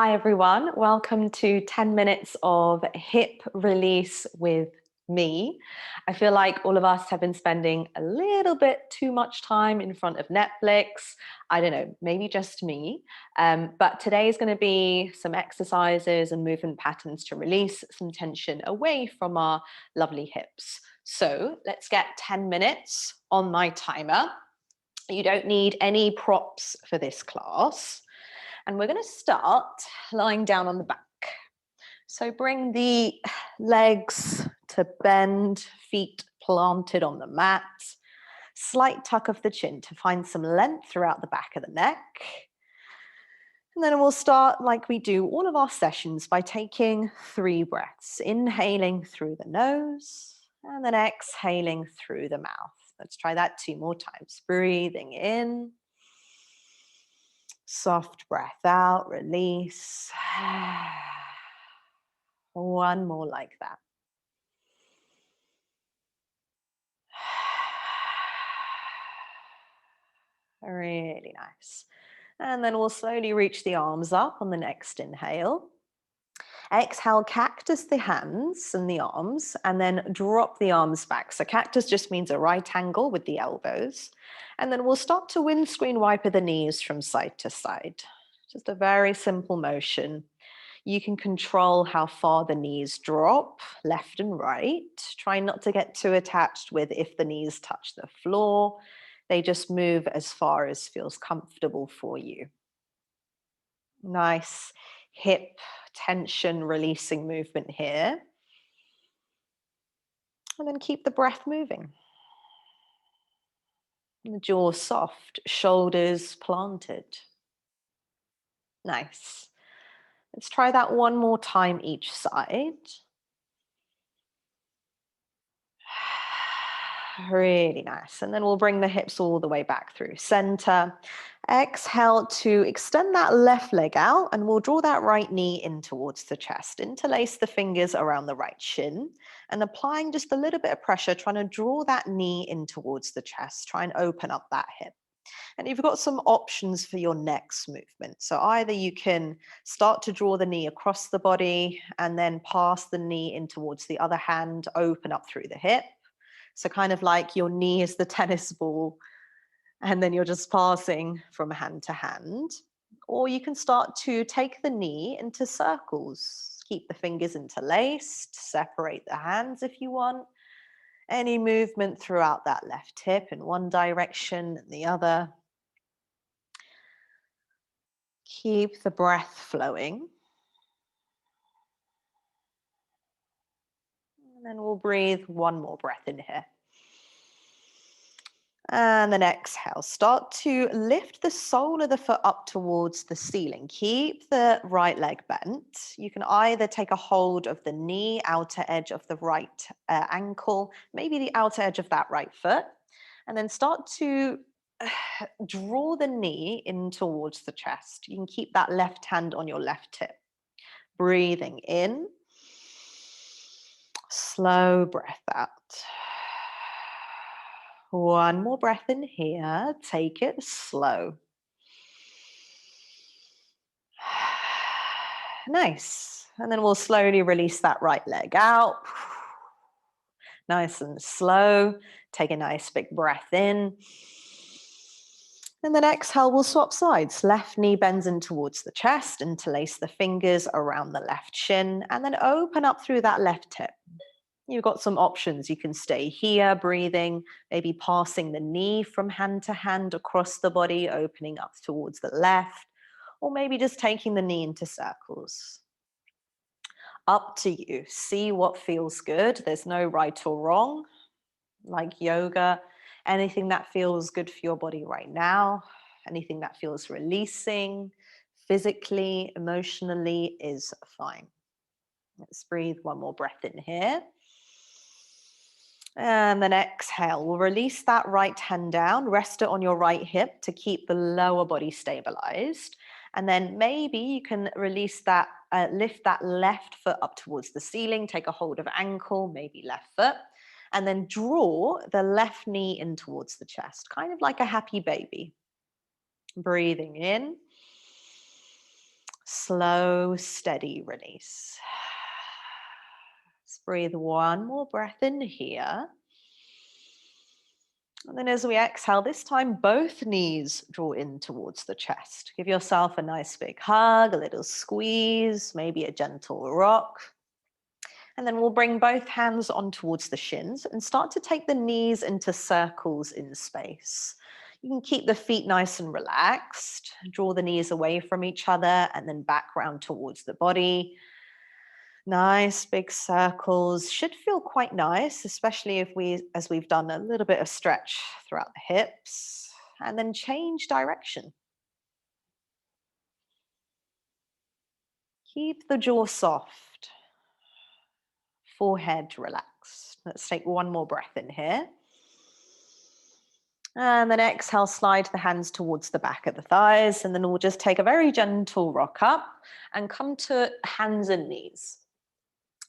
Hi everyone, welcome to 10 minutes of hip release with me. I feel like all of us have been spending a little bit too much time in front of Netflix. I don't know, maybe just me. But today is going to be some exercises and movement patterns to release some tension away from our lovely hips. So let's get 10 minutes on my timer. You don't need any props for this class. And we're going to start lying down on the back. So bring the legs to bend, feet planted on the mat. Slight tuck of the chin to find some length throughout the back of the neck. And then we'll start like we do all of our sessions by taking 3 breaths. Inhaling through the nose and then exhaling through the mouth. Let's try that 2 more times. Breathing in. Soft breath out, release. One more like that. Really nice. And then we'll slowly reach the arms up on the next inhale. Exhale, cactus the hands and the arms, and then drop the arms back. So cactus just means a right angle with the elbows. And then we'll start to windscreen wiper the knees from side to side. Just a very simple motion. You can control how far the knees drop, left and right. Try not to get too attached with if the knees touch the floor. They just move as far as feels comfortable for you. Nice hip tension releasing movement here. And then keep the breath moving. The jaw soft, shoulders planted. Nice. Let's try that one more time each side. Really nice. And then we'll bring the hips all the way back through center. Exhale to extend that left leg out, and we'll draw that right knee in towards the chest. Interlace the fingers around the right shin and applying just a little bit of pressure, trying to draw that knee in towards the chest. Try and open up that hip. And you've got some options for your next movement. So either you can start to draw the knee across the body and then pass the knee in towards the other hand, open up through the hip. So kind of like your knee is the tennis ball and then you're just passing from hand to hand. Or you can start to take the knee into circles. Keep the fingers interlaced, separate the hands if you want. Any movement throughout that left hip in one direction and the other. Keep the breath flowing. And then we'll breathe one more breath in here. And then exhale. Start to lift the sole of the foot up towards the ceiling. Keep the right leg bent. You can either take a hold of the knee, outer edge of the right ankle, maybe the outer edge of that right foot, and then start to draw the knee in towards the chest. You can keep that left hand on your left hip. Breathing in. Slow breath out. One more breath in here. Take it slow. Nice. And then we'll slowly release that right leg out. Nice and slow. Take a nice big breath in. And then exhale, we'll swap sides. Left knee bends in towards the chest, interlace the fingers around the left shin, and then open up through that left hip. You've got some options. You can stay here, breathing, maybe passing the knee from hand to hand across the body, opening up towards the left, or maybe just taking the knee into circles. Up to you. See what feels good. There's no right or wrong. Like yoga, anything that feels good for your body right now, anything that feels releasing, physically, emotionally is fine. Let's breathe one more breath in here. And then exhale. We'll release that right hand down, rest it on your right hip to keep the lower body stabilized. And then maybe you can release that, lift that left foot up towards the ceiling, take a hold of ankle, maybe left foot, and then draw the left knee in towards the chest, kind of like a happy baby. Breathing in. Slow, steady release. Let's breathe one more breath in here. And then as we exhale, this time both knees draw in towards the chest. Give yourself a nice big hug, a little squeeze, maybe a gentle rock. And then we'll bring both hands on towards the shins and start to take the knees into circles in space. You can keep the feet nice and relaxed, draw the knees away from each other and then back round towards the body. Nice big circles, should feel quite nice, especially as we've done a little bit of stretch throughout the hips, and then change direction. Keep the jaw soft, forehead relaxed. Let's take one more breath in here. And then exhale, slide the hands towards the back of the thighs, and then we'll just take a very gentle rock up and come to hands and knees.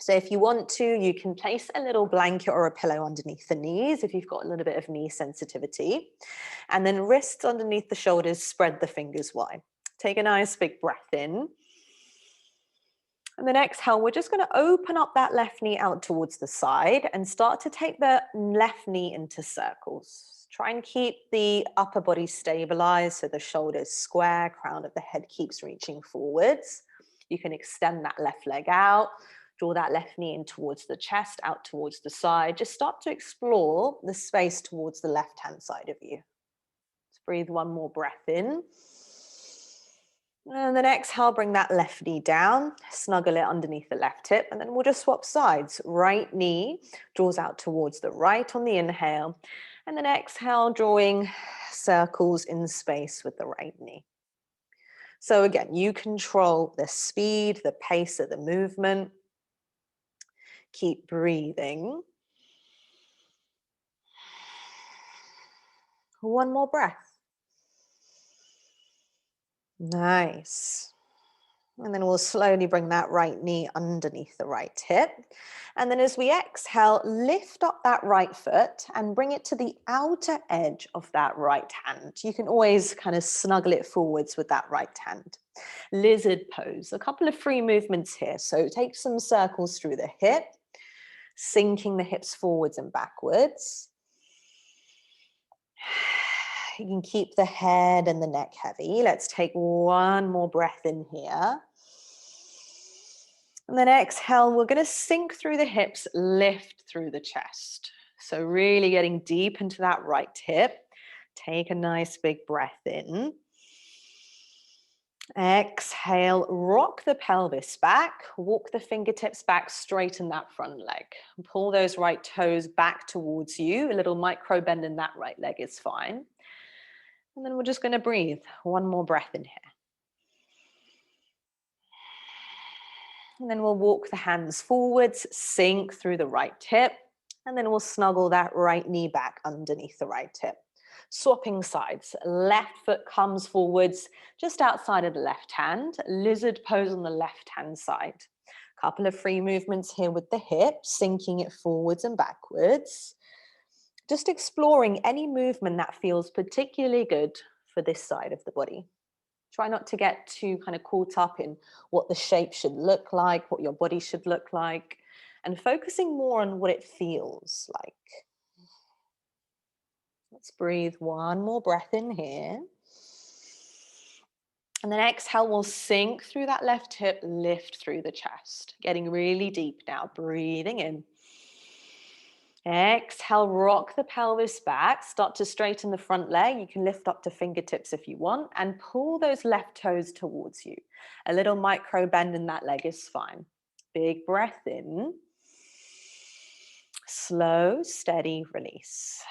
So if you want to, you can place a little blanket or a pillow underneath the knees if you've got a little bit of knee sensitivity. And then wrists underneath the shoulders, spread the fingers wide. Take a nice big breath in. And then exhale, we're just going to open up that left knee out towards the side and start to take the left knee into circles. Try and keep the upper body stabilized so the shoulders square, crown of the head keeps reaching forwards. You can extend that left leg out, draw that left knee in towards the chest, out towards the side. Just start to explore the space towards the left-hand side of you. Let's breathe one more breath in. And then exhale, bring that left knee down, snuggle it underneath the left hip, and then we'll just swap sides. Right knee draws out towards the right on the inhale, and then exhale, drawing circles in space with the right knee. So again, you control the speed, the pace of the movement. Keep breathing. One more breath. Nice. And then we'll slowly bring that right knee underneath the right hip. And then as we exhale, lift up that right foot and bring it to the outer edge of that right hand. You can always kind of snuggle it forwards with that right hand. Lizard pose, a couple of free movements here. So take some circles through the hip, sinking the hips forwards and backwards. You can keep the head and the neck heavy. Let's take one more breath in here. And then exhale, we're going to sink through the hips, lift through the chest. So really getting deep into that right hip. Take a nice big breath in. Exhale, rock the pelvis back, walk the fingertips back, straighten that front leg. Pull those right toes back towards you. A little micro bend in that right leg is fine. And then we're just going to breathe. One more breath in here. And then we'll walk the hands forwards, sink through the right hip, and then we'll snuggle that right knee back underneath the right hip. Swapping sides, left foot comes forwards just outside of the left hand, lizard pose on the left hand side. Couple of free movements here with the hip, sinking it forwards and backwards. Just exploring any movement that feels particularly good for this side of the body. Try not to get too kind of caught up in what the shape should look like, what your body should look like, and focusing more on what it feels like. Let's breathe one more breath in here. And then exhale, we'll sink through that left hip, lift through the chest. Getting really deep now, breathing in. Exhale, rock the pelvis back, start to straighten the front leg. You can lift up to fingertips if you want and pull those left toes towards you. A little micro bend in that leg is fine. Big breath in. Slow, steady release.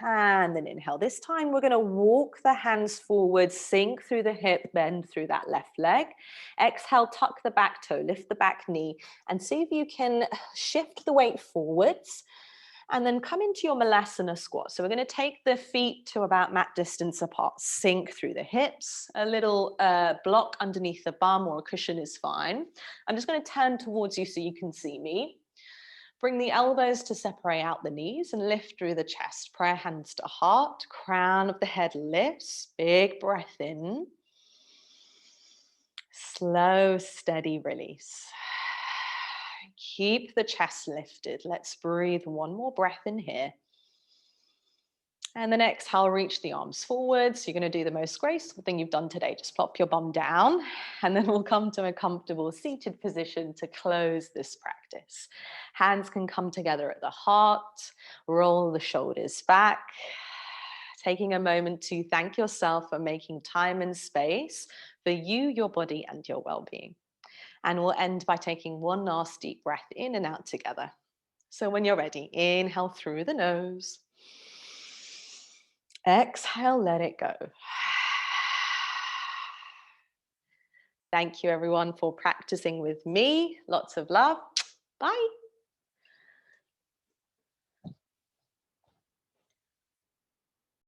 And then inhale. This time we're going to walk the hands forward, sink through the hip, bend through that left leg. Exhale, tuck the back toe, lift the back knee, and see if you can shift the weight forwards and then come into your Malasana squat. So we're going to take the feet to about mat distance apart, sink through the hips, a little block underneath the bum or a cushion is fine. I'm just going to turn towards you so you can see me. Bring the elbows to separate out the knees and lift through the chest. Prayer hands to heart, crown of the head lifts. Big breath in. slow, steady release. Keep the chest lifted. Let's breathe one more breath in here. And then exhale, reach the arms forward. So you're going to do the most graceful thing you've done today. Just plop your bum down, and then we'll come to a comfortable seated position to close this practice. Hands can come together at the heart. Roll the shoulders back. Taking a moment to thank yourself for making time and space for you, your body, and your well-being. And we'll end by taking one last deep breath in and out together. So when you're ready, inhale through the nose. Exhale, let it go. Thank you, everyone, for practicing with me. Lots of love. Bye.